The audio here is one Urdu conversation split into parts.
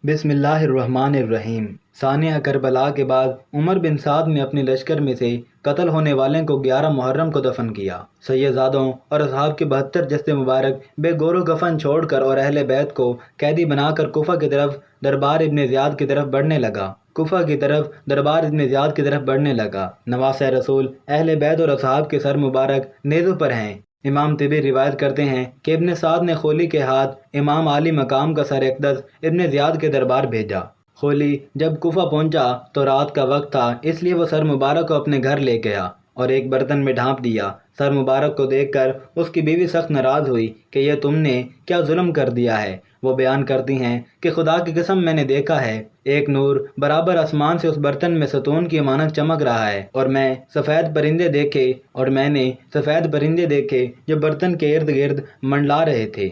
بسم اللہ الرحمن الرحیم۔ ثانیہ کربلا کے بعد عمر بن سعد نے اپنے لشکر میں سے قتل ہونے والوں کو 11 محرم کو دفن کیا۔ سیدزادوں اور اصحاب کے 72 جسد مبارک بے گور و کفن چھوڑ کر اور اہل بیت کو قیدی بنا کر کوفہ کی طرف دربار ابن زیاد کی طرف بڑھنے لگا۔ نواسۂ رسول اہل بیت اور اصحاب کے سر مبارک نیزوں پر ہیں۔ امام طبی روایت کرتے ہیں کہ ابن سعد نے خولی کے ہاتھ امام عالی مقام کا سر اقدس ابن زیاد کے دربار بھیجا۔ خولی جب کوفہ پہنچا تو رات کا وقت تھا، اس لیے وہ سر مبارک کو اپنے گھر لے گیا اور ایک برتن میں ڈھانپ دیا۔ سر مبارک کو دیکھ کر اس کی بیوی سخت ناراض ہوئی کہ یہ تم نے کیا ظلم کر دیا ہے۔ وہ بیان کرتی ہیں کہ خدا کی قسم میں نے دیکھا ہے ایک نور برابر آسمان سے اس برتن میں ستون کی مانند چمک رہا ہے، اور میں نے سفید پرندے دیکھے جو برتن کے ارد گرد منڈلا رہے تھے۔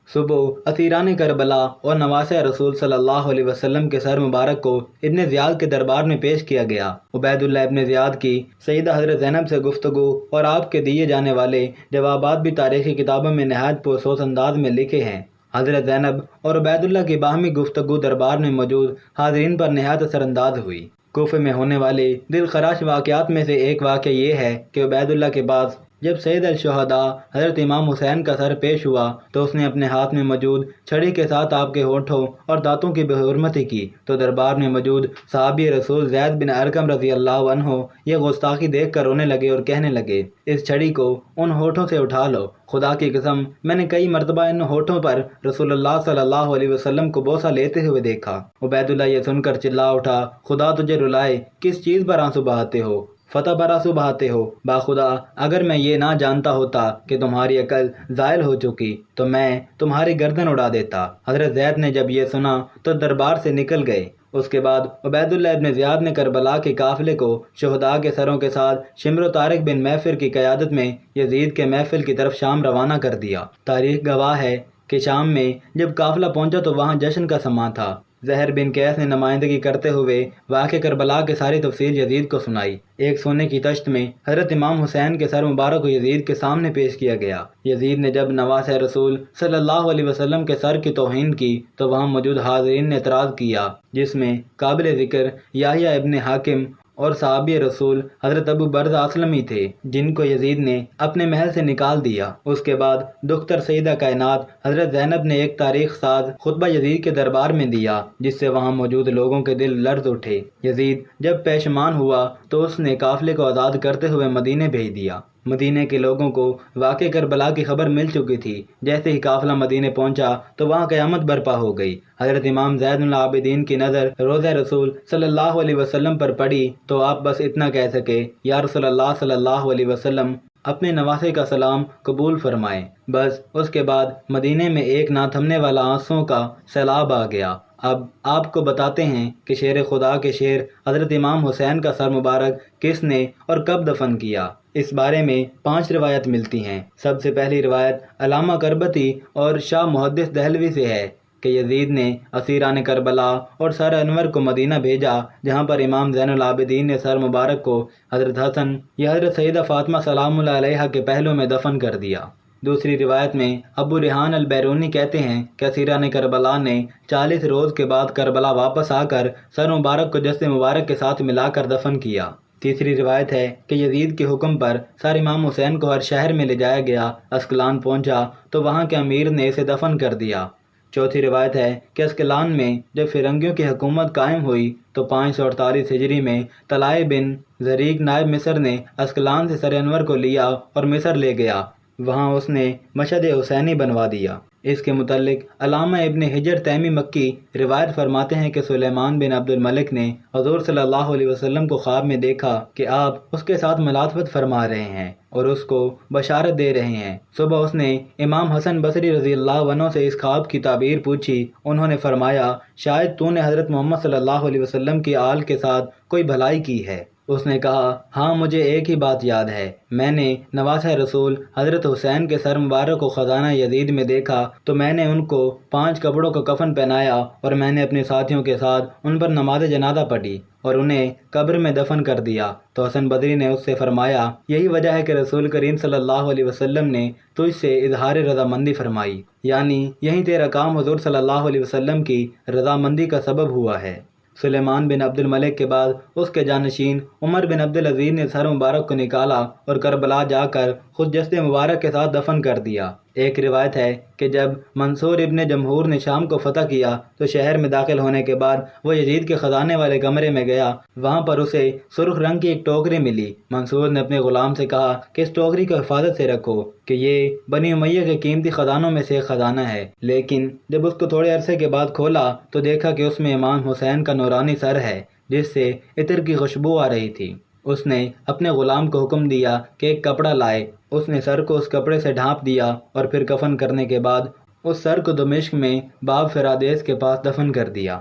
صبح اسیران کربلا اور نواسۂ رسول صلی اللہ علیہ وسلم کے سر مبارک کو ابن زیاد کے دربار میں پیش کیا گیا۔ عبید اللہ ابن زیاد کی سیدہ حضرت زینب سے گفتگو اور آپ کے دیے جانے والے جوابات بھی تاریخی کتابوں میں نہایت پرسوس انداز میں لکھے ہیں۔ حضرت زینب اور عبید اللہ کی باہمی گفتگو دربار میں موجود حاضرین پر نہایت اثر انداز ہوئی۔ کوفے میں ہونے والے دل خراش واقعات میں سے ایک واقعہ یہ ہے کہ عبید اللہ کے پاس جب سید الشہداء حضرت امام حسین کا سر پیش ہوا تو اس نے اپنے ہاتھ میں موجود چھڑی کے ساتھ آپ کے ہونٹوں اور دانتوں کی بے حرمتی کی، تو دربار میں موجود صحابی رسول زید بن ارقم رضی اللہ عنہ یہ گستاخی دیکھ کر رونے لگے اور کہنے لگے، اس چھڑی کو ان ہونٹوں سے اٹھا لو۔ خدا کی قسم میں نے کئی مرتبہ ان ہونٹوں پر رسول اللہ صلی اللہ علیہ وسلم کو بوسہ لیتے ہوئے دیکھا۔ عبید اللہ یہ سن کر چلا اٹھا، خدا تجھے رلائے، کس چیز پر آنسو بہاتے ہو؟ فتح پر آنسو بہاتے ہو؟ باخدا اگر میں یہ نہ جانتا ہوتا کہ تمہاری عقل زائل ہو چکی تو میں تمہاری گردن اڑا دیتا۔ حضرت زید نے جب یہ سنا تو دربار سے نکل گئے۔ اس کے بعد عبید اللہ ابن زیاد نے کربلا کے قافلے کو شہداء کے سروں کے ساتھ شمر و طارق بن محفر کی قیادت میں یزید کے محفل کی طرف شام روانہ کر دیا۔ تاریخ گواہ ہے کہ شام میں جب قافلہ پہنچا تو وہاں جشن کا سماں تھا۔ زہر بن قیس نے نمائندگی کرتے ہوئے واقع کربلا کی ساری تفصیل یزید کو سنائی۔ ایک سونے کی تشت میں حضرت امام حسین کے سر مبارک کو یزید کے سامنے پیش کیا گیا۔ یزید نے جب نواسۂ رسول صلی اللہ علیہ وسلم کے سر کی توہین کی تو وہاں موجود حاضرین نے اعتراض کیا، جس میں قابل ذکر یحییٰ ابن حاکم اور صحابی رسول حضرت ابو برزہ اسلمی تھے، جن کو یزید نے اپنے محل سے نکال دیا۔ اس کے بعد دختر سیدہ کائنات حضرت زینب نے ایک تاریخ ساز خطبہ یزید کے دربار میں دیا، جس سے وہاں موجود لوگوں کے دل لرز اٹھے۔ یزید جب پشیمان ہوا تو اس نے قافلے کو آزاد کرتے ہوئے مدینے بھیج دیا۔ مدینے کے لوگوں کو واقع کربلا کی خبر مل چکی تھی۔ جیسے ہی قافلہ مدینے پہنچا تو وہاں قیامت برپا ہو گئی۔ حضرت امام زین العابدین کی نظر روضہ رسول صلی اللہ علیہ وسلم پر پڑی تو آپ بس اتنا کہہ سکے، یا رسول اللہ صلی اللہ علیہ وسلم اپنے نواسے کا سلام قبول فرمائیں۔ بس اس کے بعد مدینے میں ایک نہ تھمنے والا آنسوؤں کا سیلاب آ گیا۔ اب آپ کو بتاتے ہیں کہ شیر خدا کے شیر حضرت امام حسین کا سر مبارک کس نے اور کب دفن کیا۔ اس بارے میں 5 روایت ملتی ہیں۔ سب سے پہلی روایت علامہ کربتی اور شاہ محدث دہلوی سے ہے کہ یزید نے اسیران کربلا اور سر انور کو مدینہ بھیجا، جہاں پر امام زین العابدین نے سر مبارک کو حضرت حسن یا حضرت سیدہ فاطمہ سلام اللہ علیہا کے پہلو میں دفن کر دیا۔ دوسری روایت میں ابو ریحان البیرونی کہتے ہیں کہ اسیران کربلا نے 40 روز کے بعد کربلا واپس آ کر سر مبارک کو جسد مبارک کے ساتھ ملا کر دفن کیا۔ تیسری روایت ہے کہ یزید کے حکم پر سر امام حسین کو ہر شہر میں لے جایا گیا۔ اسکلان پہنچا تو وہاں کے امیر نے اسے دفن کر دیا۔ چوتھی روایت ہے کہ اسکلان میں جب فرنگیوں کی حکومت قائم ہوئی تو 548 ہجری میں طلائع بن زریق نائب مصر نے اسکلان سے سر انور کو لیا اور مصر لے گیا۔ وہاں اس نے مشہد حسینی بنوا دیا۔ اس کے متعلق علامہ ابن حجر تیمی مکی روایت فرماتے ہیں کہ سلیمان بن عبد الملک نے حضور صلی اللہ علیہ وسلم کو خواب میں دیکھا کہ آپ اس کے ساتھ ملاطفت فرما رہے ہیں اور اس کو بشارت دے رہے ہیں۔ صبح اس نے امام حسن بصری رضی اللہ عنہ سے اس خواب کی تعبیر پوچھی۔ انہوں نے فرمایا، شاید تو نے حضرت محمد صلی اللہ علیہ وسلم کی آل کے ساتھ کوئی بھلائی کی ہے۔ اس نے کہا ہاں مجھے ایک ہی بات یاد ہے، میں نے نواسہ رسول حضرت حسین کے سر مبارک کو خزانہ یزید میں دیکھا تو میں نے ان کو 5 کپڑوں کا کفن پہنایا اور میں نے اپنے ساتھیوں کے ساتھ ان پر نماز جنازہ پڑھی اور انہیں قبر میں دفن کر دیا۔ تو حسن بدری نے اس سے فرمایا یہی وجہ ہے کہ رسول کریم صلی اللہ علیہ وسلم نے تجھ سے اظہار رضامندی فرمائی، یعنی یہی تیرا کام حضور صلی اللہ علیہ وسلم کی رضامندی کا سبب ہوا ہے۔ سلیمان بن عبد الملک کے بعد اس کے جانشین عمر بن عبد العزیز نے سر مبارک کو نکالا اور کربلا جا کر خود جسد مبارک کے ساتھ دفن کر دیا۔ ایک روایت ہے کہ جب منصور ابن جمہور نے شام کو فتح کیا تو شہر میں داخل ہونے کے بعد وہ یزید کے خزانے والے کمرے میں گیا، وہاں پر اسے سرخ رنگ کی ایک ٹوکری ملی۔ منصور نے اپنے غلام سے کہا کہ اس ٹوکری کو حفاظت سے رکھو کہ یہ بنی امیہ کے قیمتی خزانوں میں سے ایک خزانہ ہے، لیکن جب اس کو تھوڑے عرصے کے بعد کھولا تو دیکھا کہ اس میں امام حسین کا نورانی سر ہے جس سے عطر کی خوشبو آ رہی تھی۔ اس نے اپنے غلام کو حکم دیا کہ ایک کپڑا لائے، اس نے سر کو اس کپڑے سے ڈھانپ دیا اور پھر کفن کرنے کے بعد اس سر کو دمشق میں باب فرادیس کے پاس دفن کر دیا۔